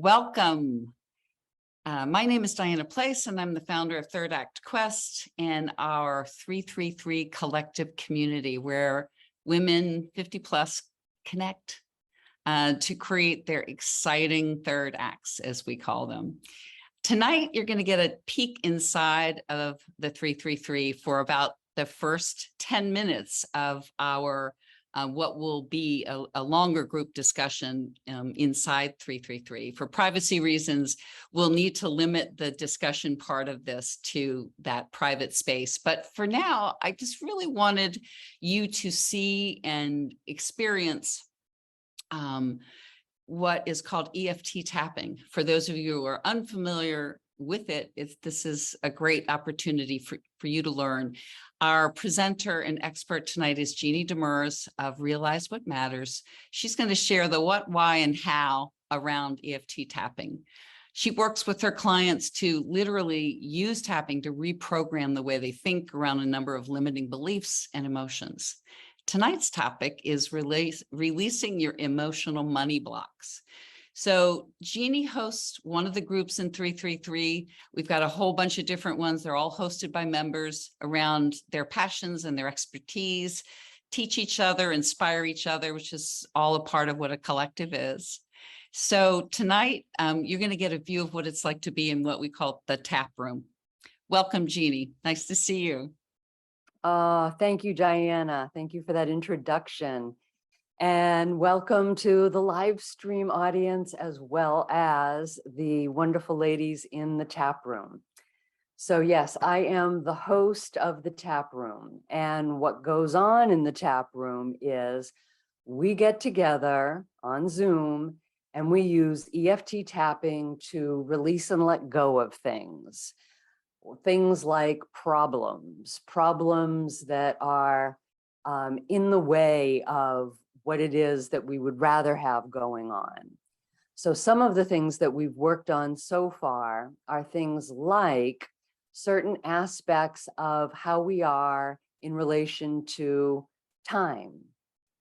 Welcome. My name is Diana Place, and I'm the founder of Third Act Quest and our 333 collective community where women 50 plus connect to create their exciting third acts, as we call them. Tonight, you're going to get a peek inside of the 333 for about the first 10 minutes of our what will be a longer group discussion inside 333. For privacy reasons, we'll need to limit the discussion part of this to that private space. But for now, I just really wanted you to see and experience what is called EFT tapping. For those of you who are unfamiliar with it, this is a great opportunity for you to learn. Our presenter and expert tonight is Jeanne Demers of Realize What Matters. She's going to share the what, why, and how around EFT tapping. She works with her clients to literally use tapping to reprogram the way they think around a number of limiting beliefs and emotions. Tonight's topic is releasing your emotional money blocks. So Jeanne hosts one of the groups in 333. We've got a whole bunch of different ones. They're all hosted by members around their passions and their expertise, teach each other, inspire each other, which is all a part of what a collective is. So tonight, you're going to get a view of what it's like to be in what we call the tap room. Welcome, Jeanne. Nice to see you. Thank you, Diana. Thank you for that introduction. And welcome to the live stream audience, as well as the wonderful ladies in the tap room. So yes, I am the host of the tap room. And what goes on in the tap room is we get together on Zoom and we use EFT tapping to release and let go of things. Things like problems that are in the way of what it is that we would rather have going on. So some of the things that we've worked on so far are things like certain aspects of how we are in relation to time,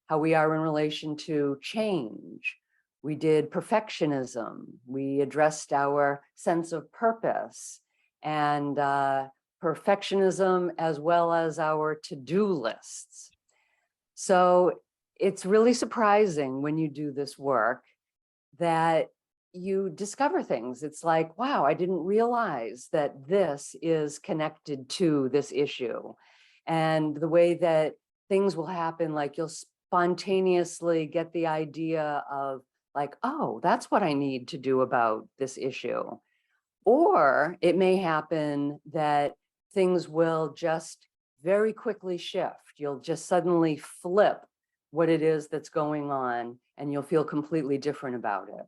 how we are in relation to change. We did perfectionism. We addressed our sense of purpose and perfectionism, as well as our to-do lists. So it's really surprising when you do this work that you discover things. It's like, wow, I didn't realize that this is connected to this issue. And the way that things will happen, like you'll spontaneously get the idea of like, oh, that's what I need to do about this issue. Or it may happen that things will just very quickly shift. You'll just suddenly flip what it is that's going on, and you'll feel completely different about it.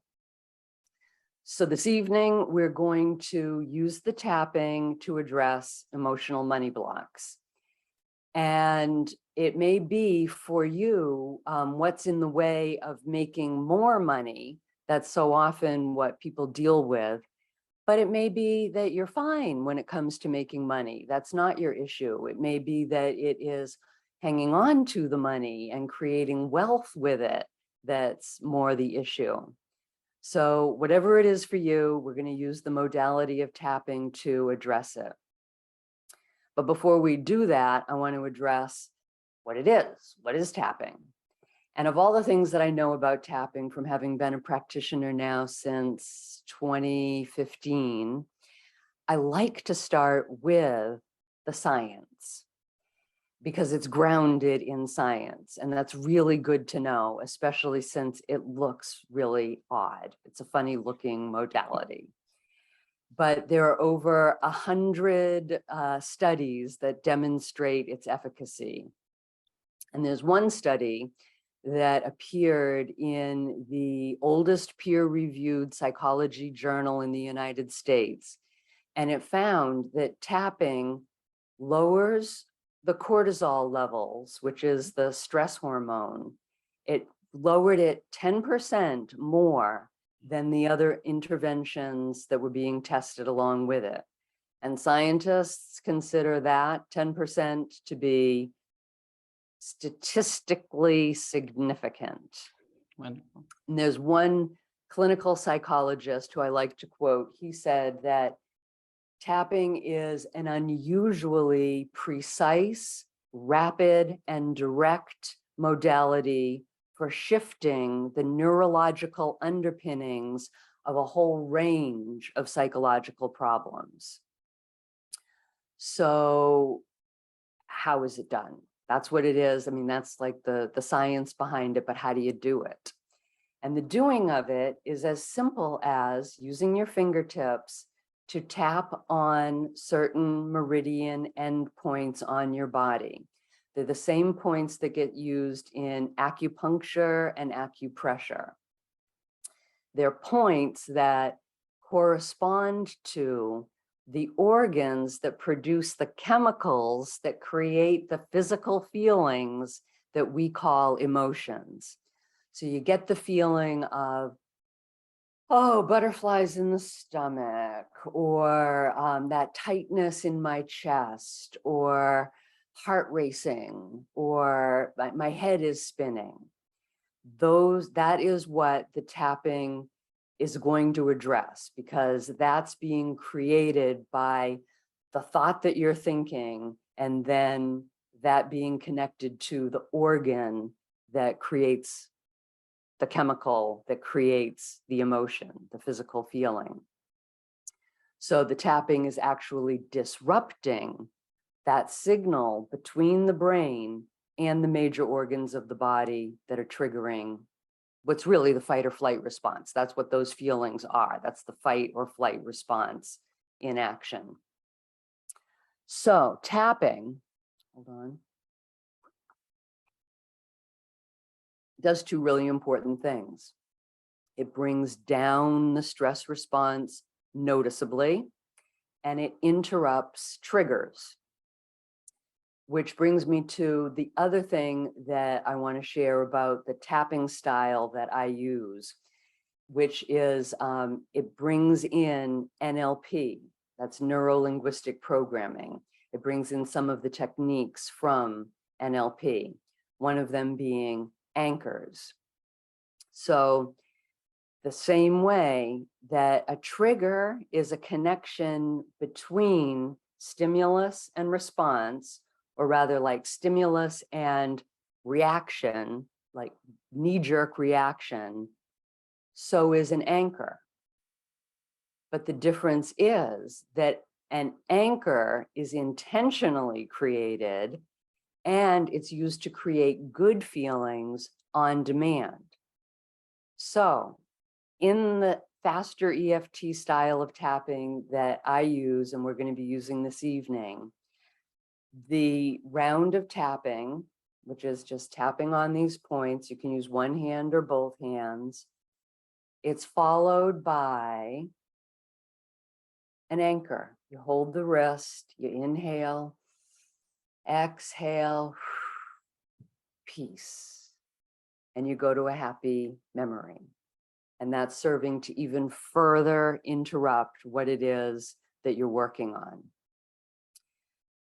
So this evening, we're going to use the tapping to address emotional money blocks. And it may be for you what's in the way of making more money. That's so often what people deal with. But it may be that you're fine when it comes to making money. That's not your issue. It may be that it is hanging on to the money and creating wealth with it that's more the issue. So whatever it is for you, we're going to use the modality of tapping to address it. But before we do that, I want to address what it is. What is tapping? And of all the things that I know about tapping, from having been a practitioner now since 2015, I like to start with the science, because it's grounded in science. And that's really good to know, especially since it looks really odd. It's a funny looking modality. But there are over 100 studies that demonstrate its efficacy. And there's one study that appeared in the oldest peer-reviewed psychology journal in the United States. And it found that tapping lowers the cortisol levels, which is the stress hormone. It lowered it 10% more than the other interventions that were being tested along with it. And scientists consider that 10% to be statistically significant. Wonderful. And there's one clinical psychologist who I like to quote. He said that tapping is an unusually precise, rapid, and direct modality for shifting the neurological underpinnings of a whole range of psychological problems. So how is it done? That's what it is. I mean, that's like the science behind it, but how do you do it? And the doing of it is as simple as using your fingertips to tap on certain meridian endpoints on your body. They're the same points that get used in acupuncture and acupressure. They're points that correspond to the organs that produce the chemicals that create the physical feelings that we call emotions. So you get the feeling of, oh, butterflies in the stomach, or that tightness in my chest, or heart racing, or my head is spinning. That is what the tapping is going to address, because that's being created by the thought that you're thinking, and then that being connected to the organ that creates the chemical that creates the emotion, the physical feeling. So the tapping is actually disrupting that signal between the brain and the major organs of the body that are triggering what's really the fight or flight response. That's what those feelings are. That's the fight or flight response in action. So tapping, hold on, does two really important things. It brings down the stress response noticeably, and it interrupts triggers. Which brings me to the other thing that I want to share about the tapping style that I use, which is it brings in NLP, that's neuro-linguistic programming. It brings in some of the techniques from NLP, one of them being anchors. So the same way that a trigger is a connection between stimulus and response, or rather like stimulus and reaction, like knee-jerk reaction, so is an anchor. But the difference is that an anchor is intentionally created, and it's used to create good feelings on demand. So in the faster EFT style of tapping that I use, and we're going to be using this evening, the round of tapping, which is just tapping on these points, you can use one hand or both hands. It's followed by an anchor. You hold the wrist, you inhale, exhale, peace, and you go to a happy memory. And that's serving to even further interrupt what it is that you're working on.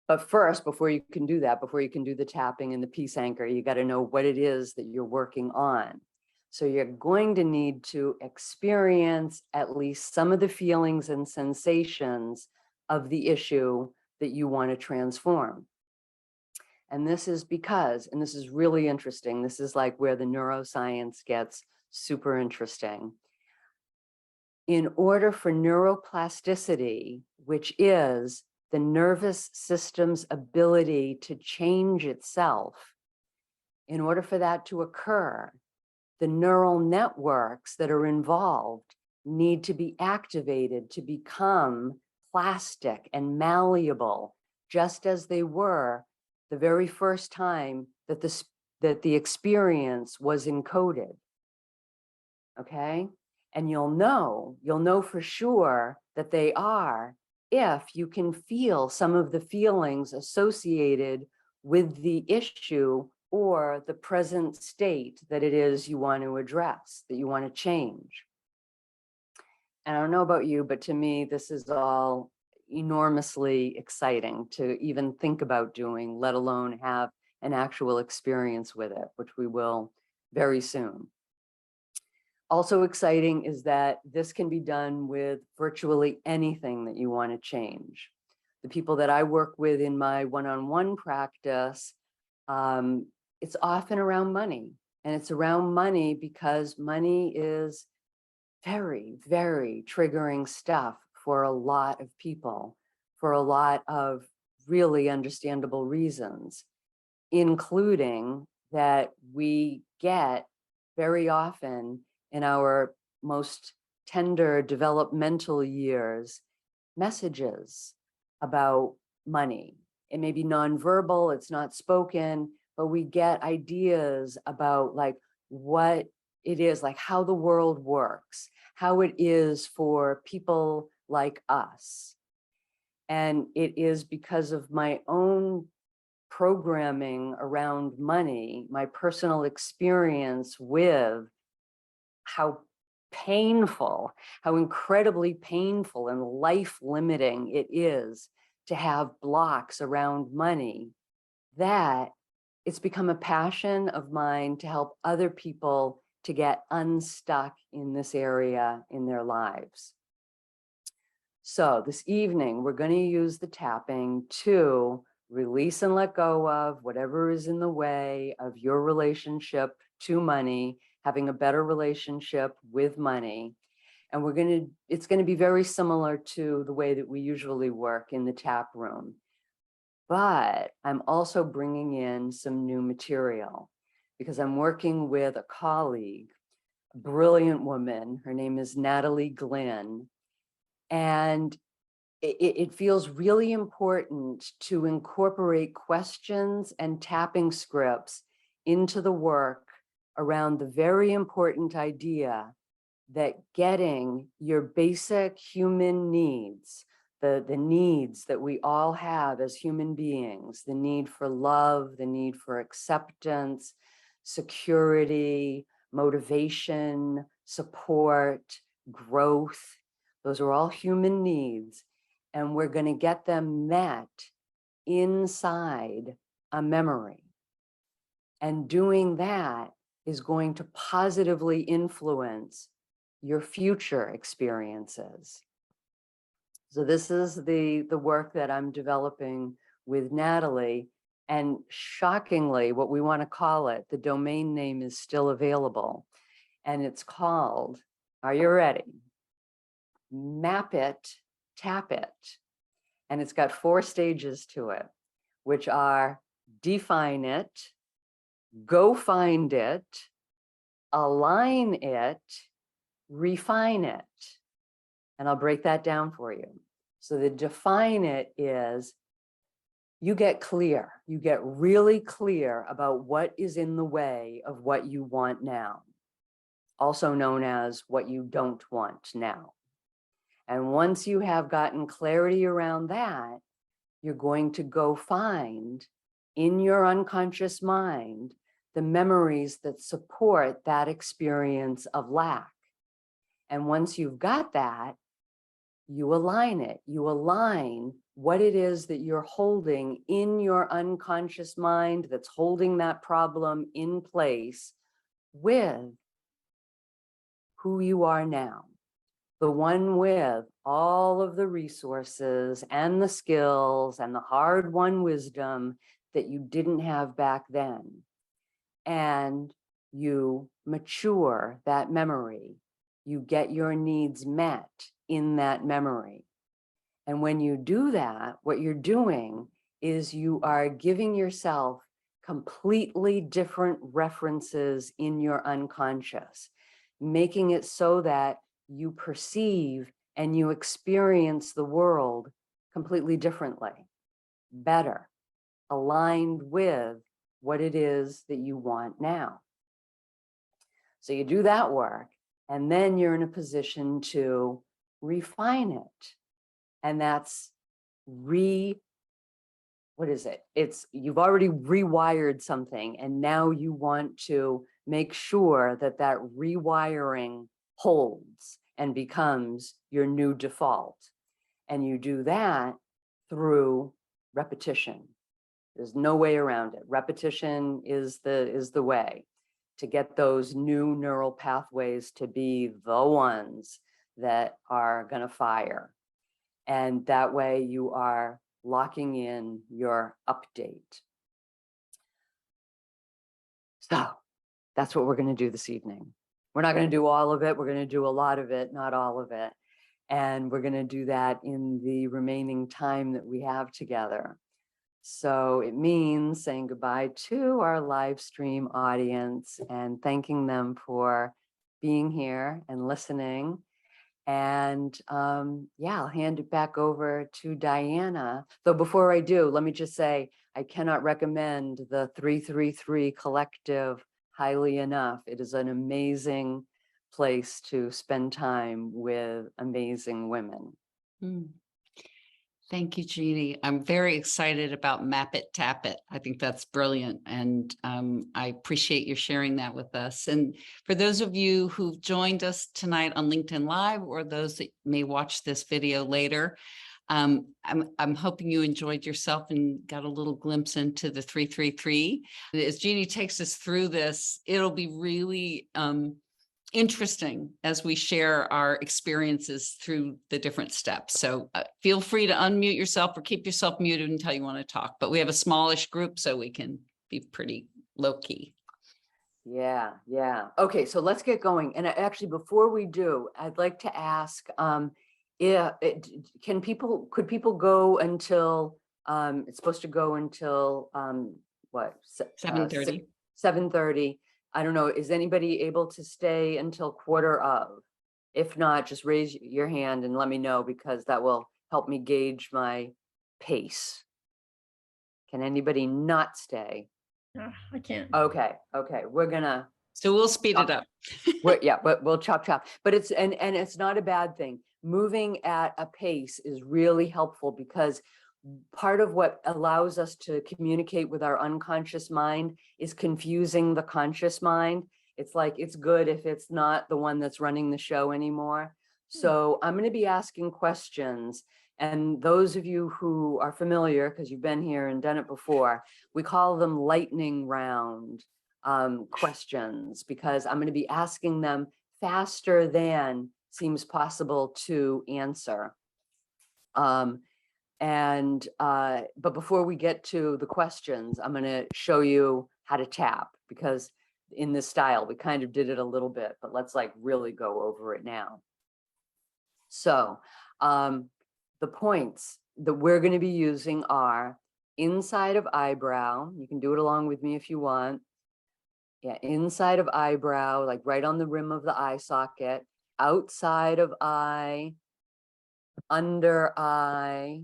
But first, before you can do that, before you can do the tapping and the peace anchor, you got to know what it is that you're working on. So you're going to need to experience at least some of the feelings and sensations of the issue that you want to transform. And this is because, and this is really interesting, this is like where the neuroscience gets super interesting. In order for neuroplasticity, which is the nervous system's ability to change itself, in order for that to occur, the neural networks that are involved need to be activated to become plastic and malleable, just as they were the very first time that the experience was encoded. Okay? And you'll know for sure that they are if you can feel some of the feelings associated with the issue or the present state that it is you want to address, that you want to change. And I don't know about you, but to me, this is all enormously exciting to even think about doing, let alone have an actual experience with it, which we will very soon. Also exciting is that this can be done with virtually anything that you want to change. The people that I work with in my one-on-one practice, it's often around money. And it's around money because money is very, very triggering stuff for a lot of people, for a lot of really understandable reasons, including that we get very often in our most tender developmental years messages about money. It may be nonverbal, it's not spoken, but we get ideas about like what it is, like how the world works, how it is for people like us. And it is because of my own programming around money, my personal experience with how painful, how incredibly painful and life limiting it is to have blocks around money, that it's become a passion of mine to help other people to get unstuck in this area in their lives. So this evening, we're going to use the tapping to release and let go of whatever is in the way of your relationship to money, having a better relationship with money. And it's going to be very similar to the way that we usually work in the tap room. But I'm also bringing in some new material because I'm working with a colleague, a brilliant woman. Her name is Natalie Glynn. And it feels really important to incorporate questions and tapping scripts into the work around the very important idea that getting your basic human needs, the needs that we all have as human beings, the need for love, the need for acceptance, security, motivation, support, growth, those are all human needs. And we're going to get them met inside a memory. And doing that is going to positively influence your future experiences. So this is the work that I'm developing with Natalie. And shockingly, what we want to call it, the domain name is still available. And it's called, are you ready? Map It, Tap It. And it's got 4 stages to it, which are define it, go find it, align it, refine it. And I'll break that down for you. So the define it is you get clear, you get really clear about what is in the way of what you want now, also known as what you don't want now. And once you have gotten clarity around that, you're going to go find in your unconscious mind the memories that support that experience of lack. And once you've got that, you align it. You align what it is that you're holding in your unconscious mind that's holding that problem in place with who you are now. The one with all of the resources and the skills and the hard-won wisdom that you didn't have back then. And you mature that memory. You get your needs met in that memory. And when you do that, what you're doing is you are giving yourself completely different references in your unconscious, making it so that you perceive and you experience the world completely differently, better, aligned with what it is that you want now. So you do that work, and then you're in a position to refine it. And that's you've already rewired something, and now you want to make sure that that rewiring holds and becomes your new default. And you do that through repetition. There's no way around it. Repetition is the way to get those new neural pathways to be the ones that are going to fire. And that way you are locking in your update. So that's what we're going to do this evening. We're not going to do all of it. We're going to do a lot of it, not all of it. And we're going to do that in the remaining time that we have together. So it means saying goodbye to our live stream audience and thanking them for being here and listening. And yeah, I'll hand it back over to Diana. Though before I do, let me just say, I cannot recommend the 333 Collective highly enough. It is an amazing place to spend time with amazing women. Mm. Thank you, Jeannie. I'm very excited about Map It, Tap It. I think that's brilliant. And I appreciate you sharing that with us. And for those of you who've joined us tonight on LinkedIn Live, or those that may watch this video later, I'm hoping you enjoyed yourself and got a little glimpse into the 333. As Jeannie takes us through this, it'll be really interesting as we share our experiences through the different steps. So feel free to unmute yourself or keep yourself muted until you want to talk. But we have a smallish group, so we can be pretty low key. Yeah. Okay, so let's get going. And actually, before we do, I'd like to ask, could people go until it's supposed to go until what? 7:30. 7:30. I don't know. Is anybody able to stay until 1:15? If not, just raise your hand and let me know, because that will help me gauge my pace. Can anybody not stay? No, I can't. Okay. We're gonna. So we'll speed it up. But we'll chop. But it's and it's not a bad thing. Moving at a pace is really helpful, because part of what allows us to communicate with our unconscious mind is confusing the conscious mind. It's like, it's good if it's not the one that's running the show anymore. So I'm going to be asking questions. And those of you who are familiar, because you've been here and done it before, we call them lightning round questions, because I'm going to be asking them faster than seems possible to answer. But before we get to the questions, I'm going to show you how to tap, because in this style, we kind of did it a little bit, but let's like really go over it now. So the points that we're going to be using are inside of eyebrow. You can do it along with me if you want. Yeah, inside of eyebrow, like right on the rim of the eye socket, outside of eye, under eye.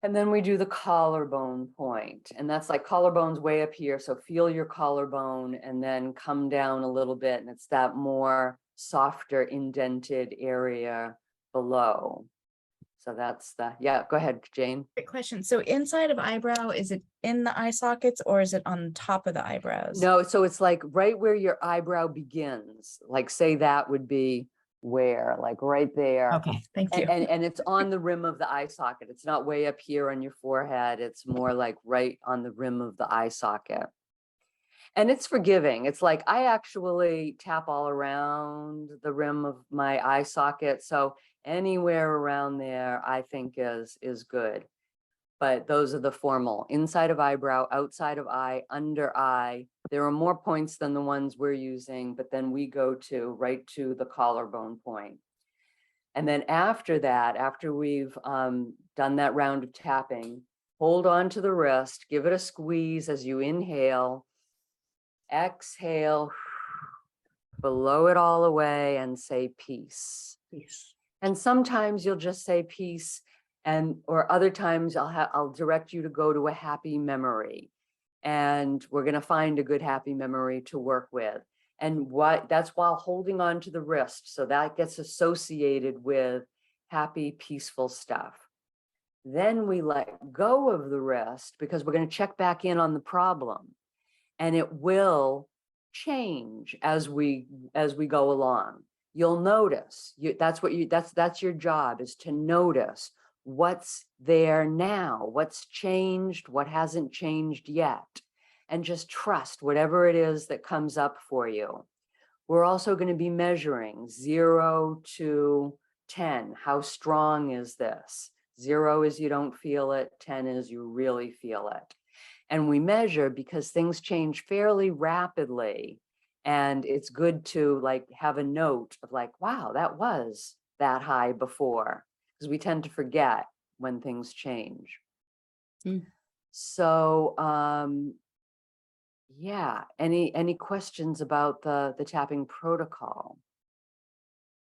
And then we do the collarbone point, and that's like collarbone's way up here. So feel your collarbone and then come down a little bit. And it's that more softer indented area below. So that's the, yeah, go ahead, Jane. Great question. So inside of eyebrow, is it in the eye sockets or is it on top of the eyebrows? No, so it's like right where your eyebrow begins. Like say that would be where, like right there. Okay, thank you. And it's on the rim of the eye socket. It's not way up here on your forehead. It's more like right on the rim of the eye socket. And it's forgiving. It's like I actually tap all around the rim of my eye socket. So anywhere around there, I think is good. But those are the formal: inside of eyebrow, outside of eye, under eye. There are more points than the ones we're using, but then we go to right to the collarbone point. And then after that, after we've done that round of tapping, hold on to the wrist, give it a squeeze as you inhale, exhale, blow it all away and say peace. Peace. And sometimes you'll just say peace, or other times I'll direct you to go to a happy memory, and we're going to find a good happy memory to work with. And that's while holding on to the wrist. So that gets associated with happy, peaceful stuff. Then we let go of the wrist, because we're going to check back in on the problem, and it will change as we go along. You'll notice that's your job, is to notice what's there now, what's changed, what hasn't changed yet. and just trust whatever it is that comes up for you. We're also going to be measuring 0 to 10. How strong is this? 0 is you don't feel it, 10 is you really feel it. And we measure because things change fairly rapidly. And it's good to like have a note of like, wow, that was that high before, because we tend to forget when things change. So yeah, any questions about the tapping protocol?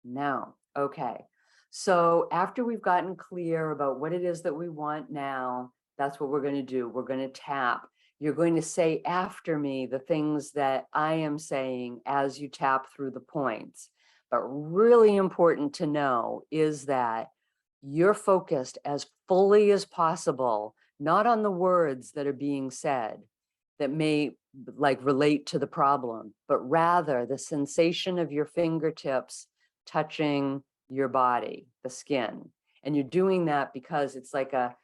No. Okay. So after we've gotten clear about what it is that we want now, that's what we're going to do. We're going to tap. You're going to say after me the things that I am saying as you tap through the points. But really important to know is that you're focused as fully as possible, not on the words that are being said that may like relate to the problem, but rather the sensation of your fingertips touching your body, the skin. And you're doing that because it's like a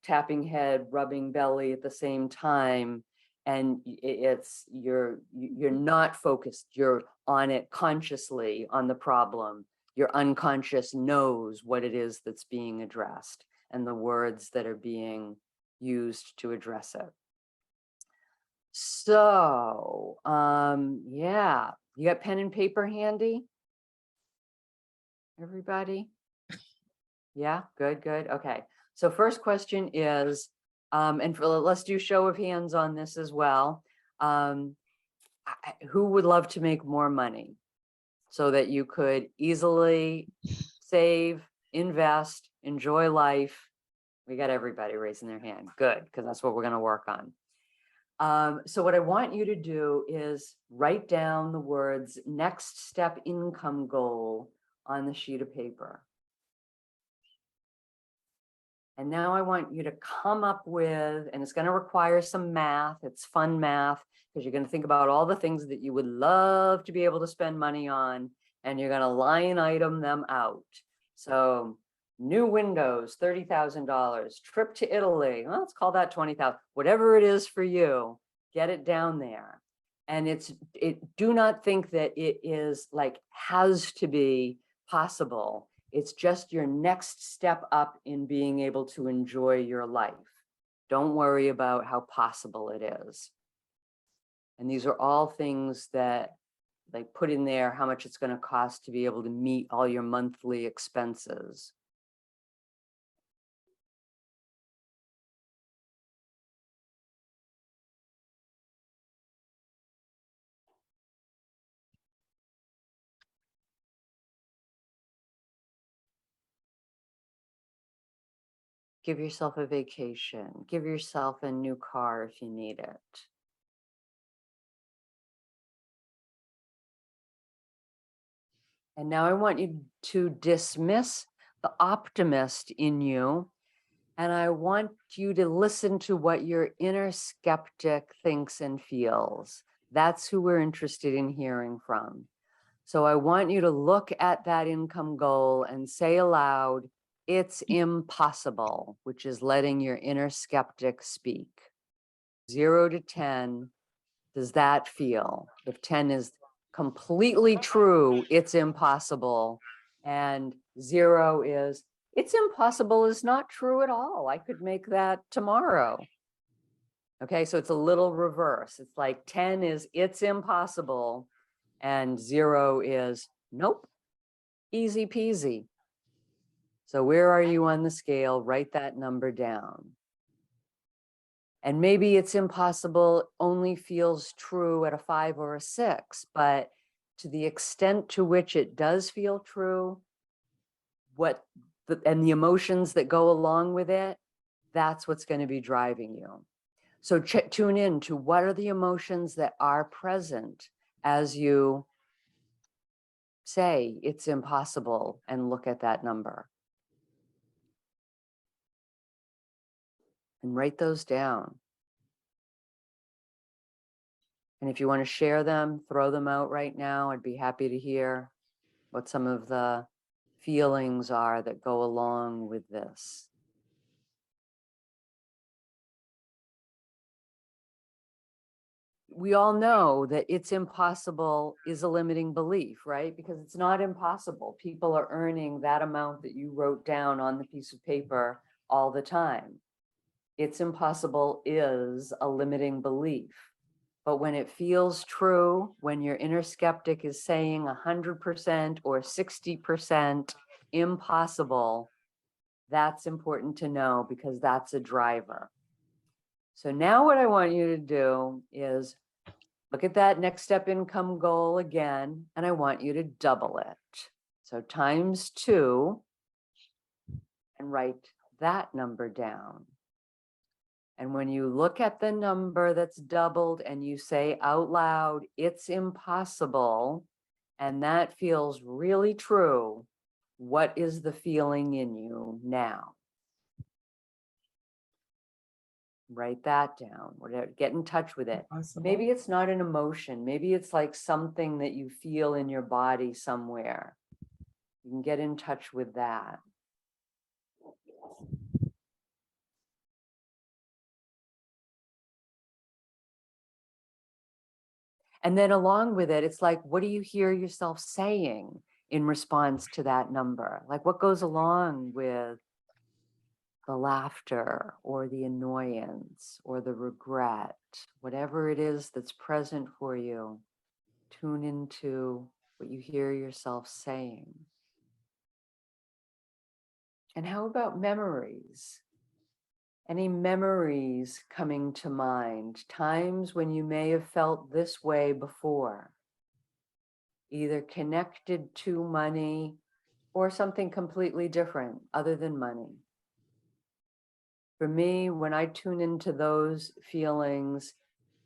tapping head, rubbing belly at the same time. And you're not focused, you're on it consciously on the problem. Your unconscious knows what it is that's being addressed and the words that are being used to address it. So, yeah, you got pen and paper handy? Everybody? Yeah, good, good. Okay. So first question is, let's do show of hands on this as well. Who would love to make more money so that you could easily save, invest, enjoy life? We got everybody raising their hand. Good, because that's what we're going to work on. So what I want you to do is write down the words next step income goal on the sheet of paper. And now I want you to come up with, and it's going to require some math. It's fun math because you're going to think about all the things that you would love to be able to spend money on, and you're going to line item them out. So new windows, $30,000, trip to Italy. Well, let's call that 20,000, whatever it is for you, get it down there. And do not think that it is like has to be possible. It's just your next step up in being able to enjoy your life. Don't worry about how possible it is. And these are all things that like put in there how much it's going to cost to be able to meet all your monthly expenses. Give yourself a vacation. Give yourself a new car if you need it. And now I want you to dismiss the optimist in you. And I want you to listen to what your inner skeptic thinks and feels. That's who we're interested in hearing from. So I want you to look at that income goal and say aloud, it's impossible, which is letting your inner skeptic speak. 0 to 10, does that feel? If 10 is completely true, it's impossible. And 0 is, it's impossible is not true at all. I could make that tomorrow. Okay, so it's a little reverse. It's like 10 is, it's impossible. And 0 is, nope, easy peasy. So where are you on the scale? Write that number down. And maybe it's impossible only feels true at a 5 or a 6, but to the extent to which it does feel true, and the emotions that go along with it, that's what's going to be driving you. So tune in to what are the emotions that are present as you say it's impossible and look at that number. And write those down. And if you want to share them, throw them out right now. I'd be happy to hear what some of the feelings are that go along with this. we all know that it's impossible is a limiting belief, right? Because it's not impossible. People are earning that amount that you wrote down on the piece of paper all the time. It's impossible is a limiting belief. But when it feels true, when your inner skeptic is saying 100% or 60% impossible, that's important to know because that's a driver. So now what I want you to do is look at that next step income goal again, and I want you to double it. So times 2, and write that number down. And when you look at the number that's doubled and you say out loud, it's impossible, and that feels really true, what is the feeling in you now? Write that down, whatever, get in touch with it. Maybe it's not an emotion. Maybe it's like something that you feel in your body somewhere. You can get in touch with that. And then along with it, it's like, what do you hear yourself saying in response to that number? Like what goes along with the laughter or the annoyance or the regret, whatever it is that's present for you, tune into what you hear yourself saying. And how about memories? Any memories coming to mind, times when you may have felt this way before, either connected to money or something completely different other than money? For me, when I tune into those feelings,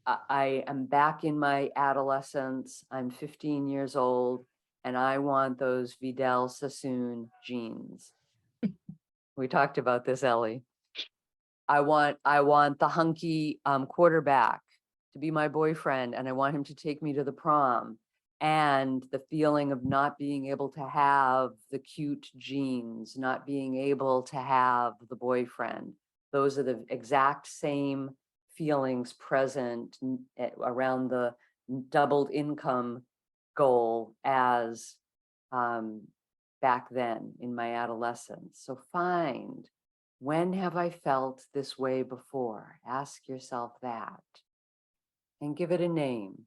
I am back in my adolescence. I'm 15 years old, and I want those Vidal Sassoon jeans. We talked about this, Ellie. I want the hunky quarterback to be my boyfriend, and I want him to take me to the prom. And the feeling of not being able to have the cute jeans, not being able to have the boyfriend. Those are the exact same feelings present around the doubled income goal as back then in my adolescence. So find, when have I felt this way before? Ask yourself that and give it a name.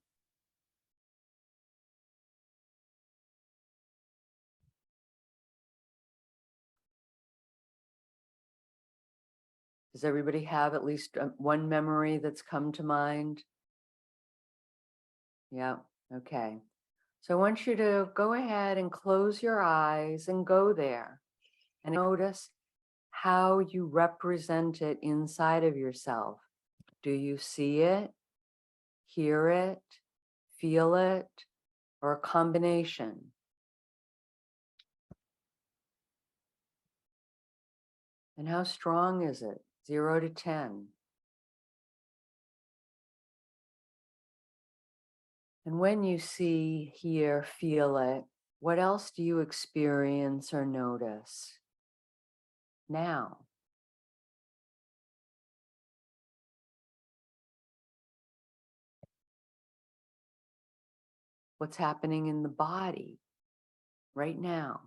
Does everybody have at least one memory that's come to mind? Yeah, okay. So I want you to go ahead and close your eyes and go there and notice how you represent it inside of yourself. Do you see it, hear it, feel it, or a combination? And how strong is it? 0 to 10. And when you see, hear, feel it, what else do you experience or notice now? What's happening in the body right now?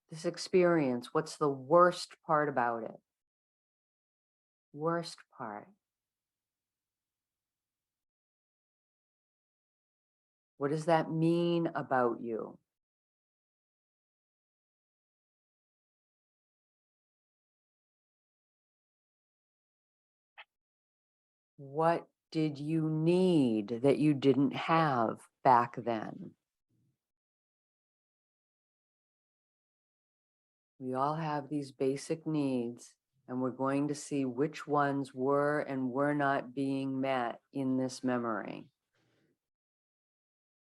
This experience, what's the worst part about it? Worst part. What does that mean about you? What did you need that you didn't have back then? We all have these basic needs, and we're going to see which ones were and were not being met in this memory.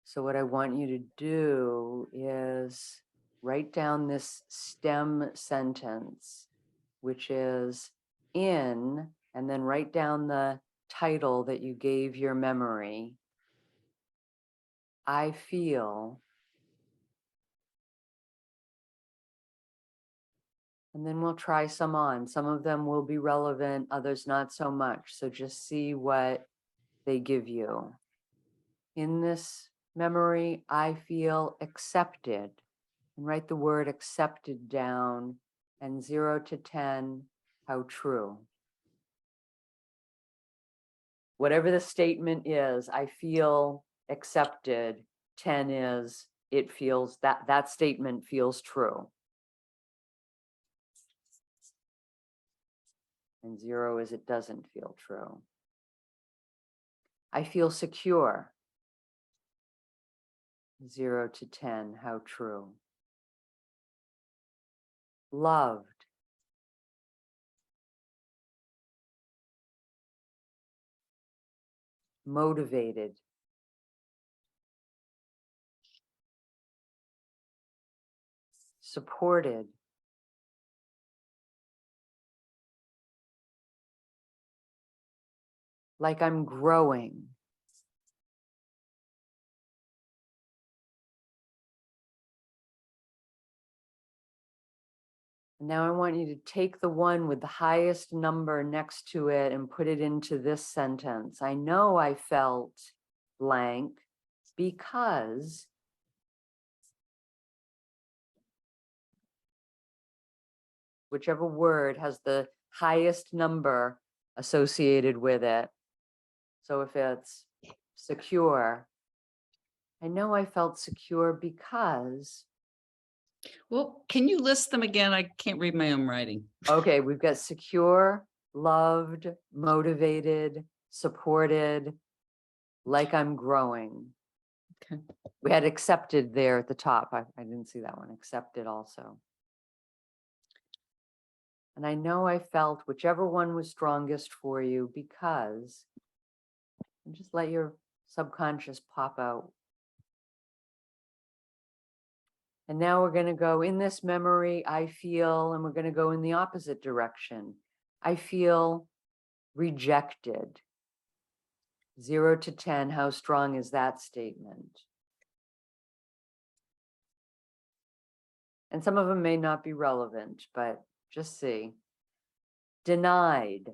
So what I want you to do is write down this stem sentence, which is in, and then write down the title that you gave your memory. I feel And then we'll try some on. Some of them will be relevant, others not so much. So just see what they give you. In this memory, I feel accepted. And write the word accepted down, and 0 to 10, how true. Whatever the statement is, I feel accepted. 10 is, it feels that statement feels true. And 0 is, it doesn't feel true. I feel secure. 0 to 10, how true. Loved. Motivated. Supported. Like I'm growing. Now I want you to take the one with the highest number next to it and put it into this sentence. I know I felt blank because whichever word has the highest number associated with it. So if it's secure, I know I felt secure because. Well, can you list them again? I can't read my own writing. Okay, we've got secure, loved, motivated, supported, like I'm growing. Okay. We had accepted there at the top. I didn't see that one. Accepted also. And I know I felt whichever one was strongest for you because, and just let your subconscious pop out. And now we're going to go in this memory, I feel, and we're going to go in the opposite direction. I feel rejected. 0 to 10, how strong is that statement? And some of them may not be relevant, but just see. Denied.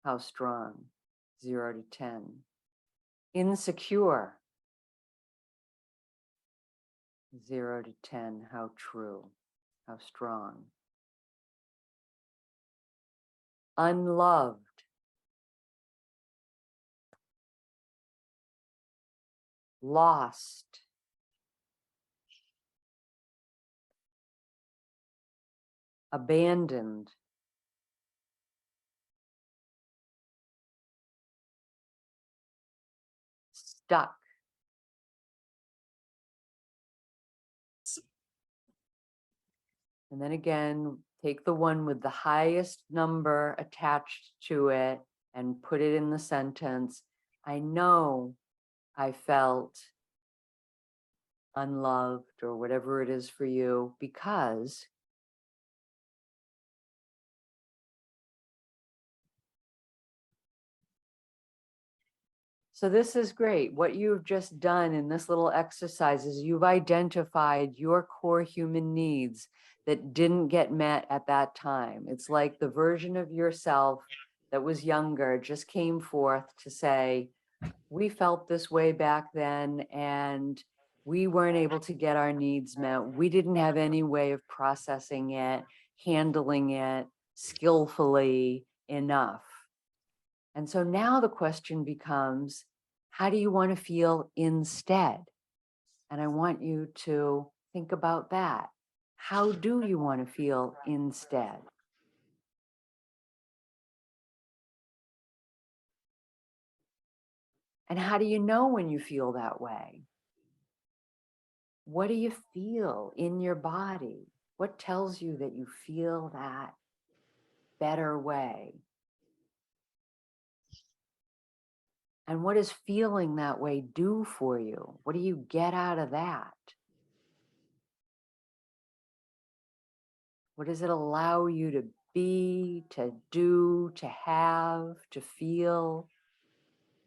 How strong? 0 to 10. Insecure. 0 to 10, how true, how strong. Unloved. Lost. Abandoned. Stuck. And then again, take the one with the highest number attached to it and put it in the sentence. I know I felt unloved or whatever it is for you because. So this is great. What you've just done in this little exercise is you've identified your core human needs that didn't get met at that time. It's like the version of yourself that was younger just came forth to say, we felt this way back then and we weren't able to get our needs met. We didn't have any way of processing it, handling it skillfully enough. And so now the question becomes, how do you want to feel instead? And I want you to think about that. How do you want to feel instead? And how do you know when you feel that way? What do you feel in your body? What tells you that you feel that better way? And what does feeling that way do for you? What do you get out of that? What does it allow you to be, to do, to have, to feel?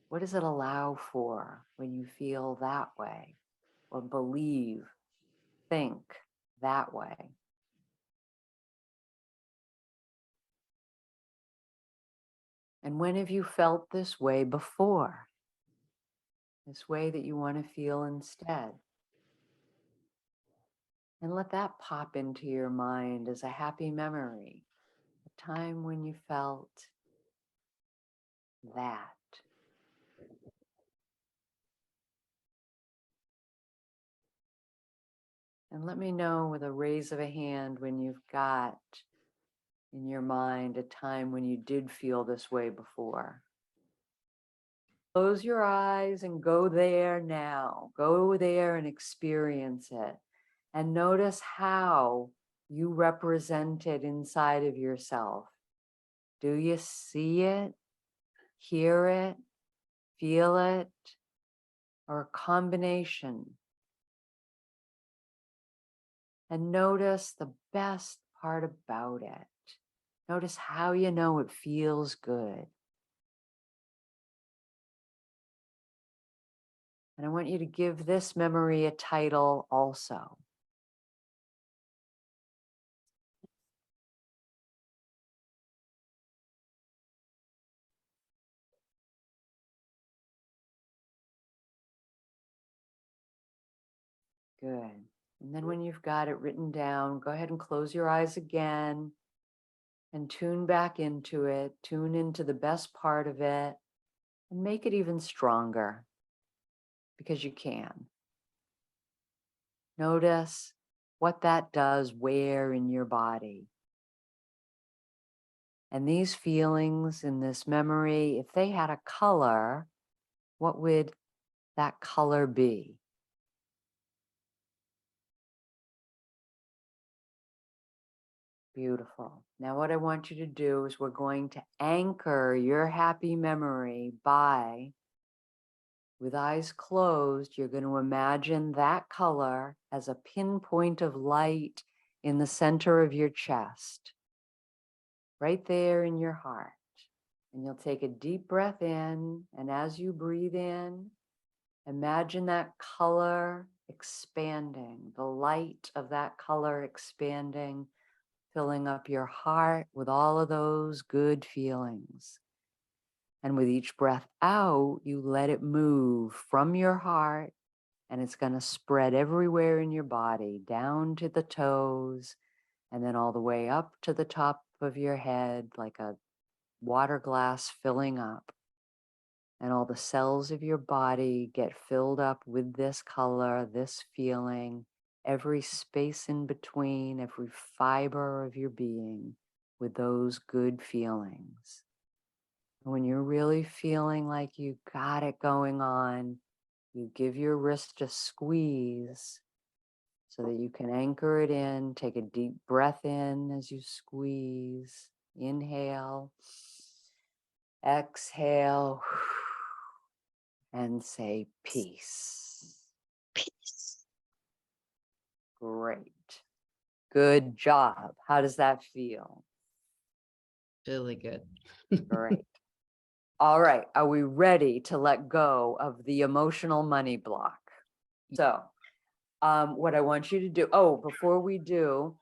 What does it allow for when you feel that way or believe, think? that way. And when have you felt this way before? This way that you want to feel instead? And let that pop into your mind as a happy memory, a time when you felt that. And let me know with a raise of a hand when you've got in your mind a time when you did feel this way before. Close your eyes and go there now. Go there and experience it. And notice how you represent it inside of yourself. Do you see it, hear it, feel it, or a combination? And notice the best part about it. Notice how you know it feels good. And I want you to give this memory a title also. Good. And then when you've got it written down, go ahead and close your eyes again and tune back into it. Tune into the best part of it and make it even stronger because you can. Notice what that does where in your body. And these feelings in this memory, if they had a color, what would that color be? Beautiful. Now what I want you to do is we're going to anchor your happy memory by, with eyes closed, you're going to imagine that color as a pinpoint of light in the center of your chest, right there in your heart. And you'll take a deep breath in, and as you breathe in, imagine that color expanding, the light of that color expanding, filling up your heart with all of those good feelings. And with each breath out, you let it move from your heart, and it's going to spread everywhere in your body, down to the toes, and then all the way up to the top of your head, like a water glass filling up. And all the cells of your body get filled up with this color, this feeling, every space in between, every fiber of your being with those good feelings. And when you're really feeling like you got it going on, you give your wrist a squeeze so that you can anchor it in. Take a deep breath in as you squeeze. Inhale, exhale, and say peace. Peace. Great. Good job. How does that feel? Really good. Great. All right. Are we ready to let go of the emotional money block? So, what I want you to do, before we do,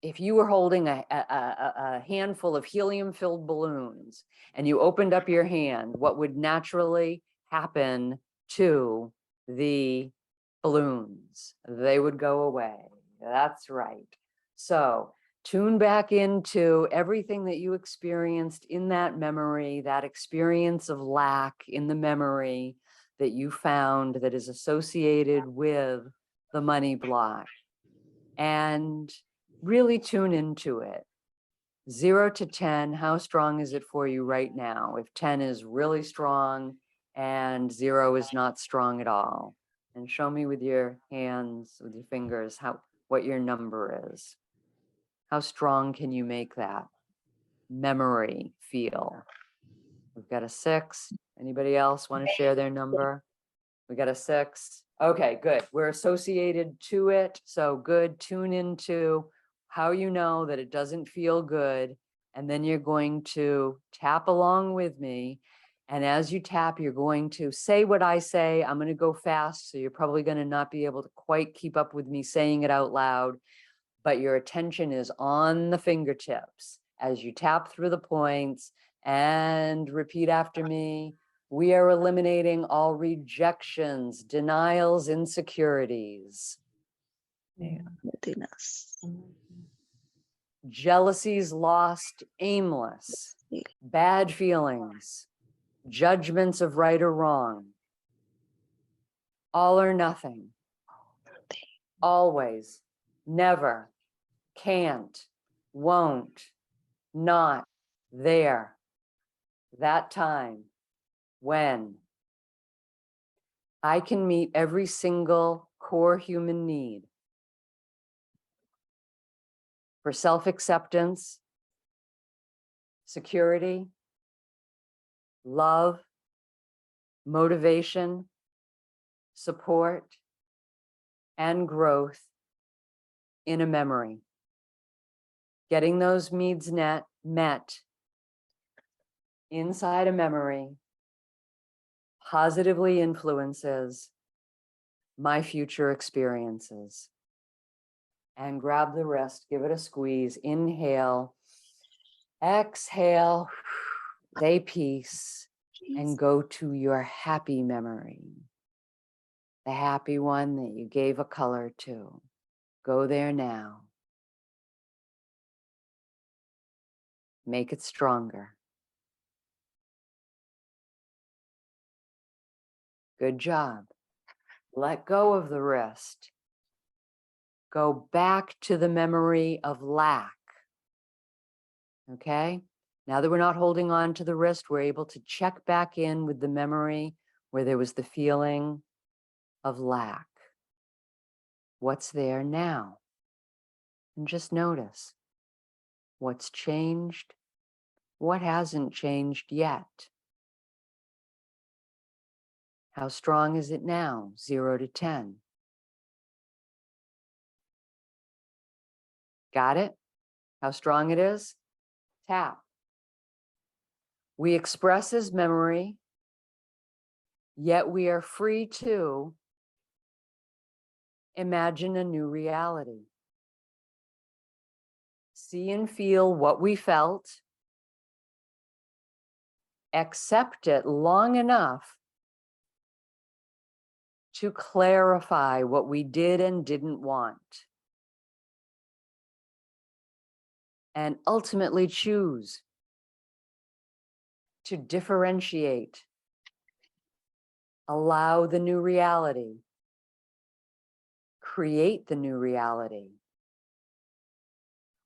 if you were holding a handful of helium-filled balloons and you opened up your hand, what would naturally happen to the balloons? They would go away. That's right. So tune back into everything that you experienced in that memory, that experience of lack in the memory that you found that is associated with the money block. And really tune into it. 0 to 10, how strong is it for you right now? If 10 is really strong and 0 is not strong at all. And show me with your hands, with your fingers, what your number is. How strong can you make that memory feel? We've got a 6. Anybody else want to share their number? We got a 6. Okay, good. We're associated to it. So good. Tune into how you know that it doesn't feel good. And then you're going to tap along with me And as you tap, you're going to say what I say. I'm going to go fast, so you're probably going to not be able to quite keep up with me saying it out loud, but your attention is on the fingertips as you tap through the points and repeat after me. We are eliminating all rejections, denials, insecurities, Emptiness. jealousies lost, aimless, bad feelings, judgments of right or wrong, all or nothing, always, never, can't, won't, not, there, that time, when. I can meet every single core human need for self-acceptance, security, love, motivation, support, and growth in a memory. Getting those needs met inside a memory positively influences my future experiences. And grab the wrist, give it a squeeze, inhale, exhale, say peace, and go to your happy memory. The happy one that you gave a color to. Go there now. Make it stronger. Good job. Let go of the wrist. Go back to the memory of lack. Okay? Now that we're not holding on to the wrist, we're able to check back in with the memory where there was the feeling of lack. What's there now? And just notice what's changed, what hasn't changed yet. How strong is it now? 0 to 10. Got it? How strong it is? Tap. We express as memory, yet we are free to imagine a new reality. See and feel what we felt, accept it long enough to clarify what we did and didn't want, and ultimately choose to differentiate, allow the new reality, create the new reality.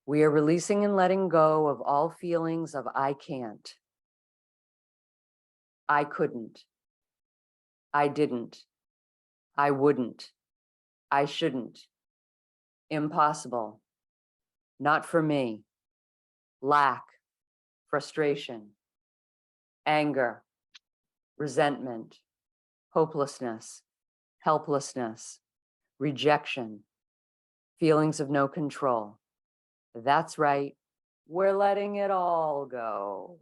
We are releasing and letting go of all feelings of I can't, I couldn't, I didn't, I wouldn't, I shouldn't, impossible, not for me, lack, frustration, anger, resentment, hopelessness, helplessness, rejection, feelings of no control. That's right. We're letting it all go.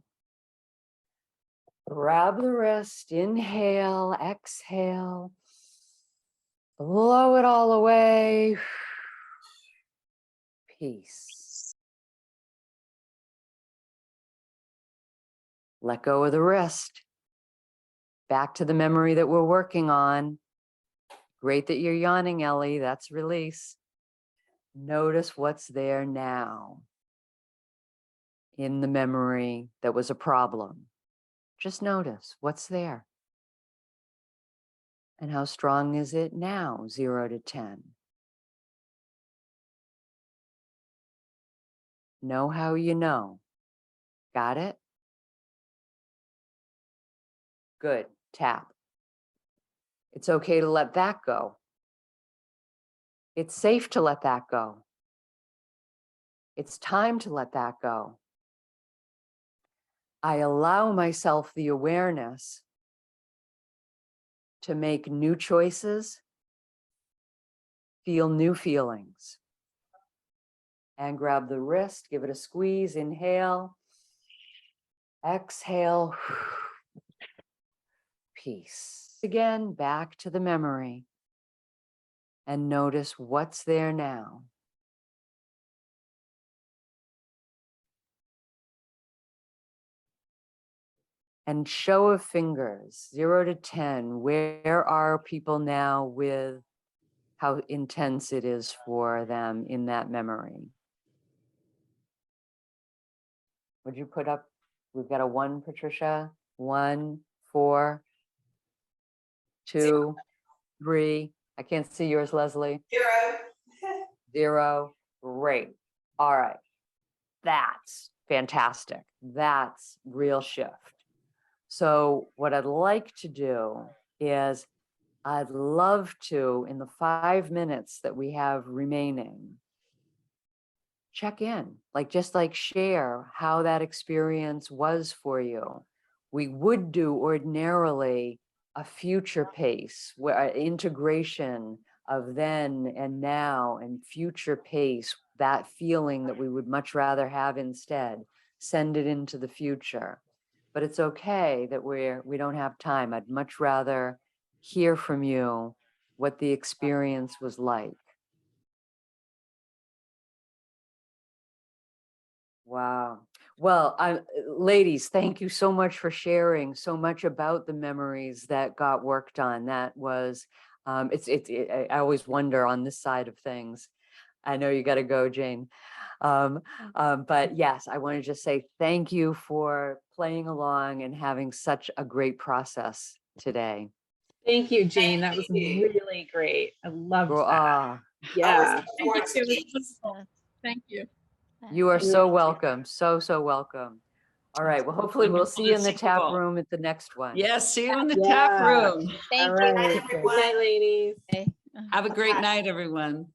Grab the wrist, inhale, exhale, blow it all away. Peace. Let go of the wrist. Back to the memory that we're working on. Great that you're yawning, Ellie. That's release. Notice what's there now in the memory that was a problem. Just notice what's there. And how strong is it now, 0 to 10? Know how you know. Got it? Good. Tap. It's okay to let that go. It's safe to let that go. It's time to let that go. I allow myself the awareness to make new choices, feel new feelings. And grab the wrist, give it a squeeze, inhale, exhale, peace. Again, back to the memory and notice what's there now. And show of fingers, 0 to 10, where are people now with how intense it is for them in that memory? Would you put up, we've got a 1, Patricia, 1, 4, 2, 3. I can't see yours, Leslie. 0. Great. All right. That's fantastic. That's real shift. So what I'd like to do is I'd love to, in the 5 minutes that we have remaining, check in, just share how that experience was for you. We would do ordinarily a future pace, where integration of then and now and future pace, that feeling that we would much rather have instead, send it into the future. But it's okay that we don't have time. I'd much rather hear from you what the experience was like. Wow. Well, ladies, thank you so much for sharing so much about the memories that got worked on. That was, I always wonder on this side of things. I know you got to go, Jane. But yes, I want to just say thank you for playing along and having such a great process today. Thank you, Jean. That was really great. I loved that. Ah, Yeah. Thank you. It was wonderful. Thank you. you are so welcome. So welcome. All right. Well, hopefully we'll see you in the tap Wonderful. room at the next one. Yes, see you in the tap Yeah. room. Thank All you. right. Good night, ladies. Okay. Have a great night, everyone.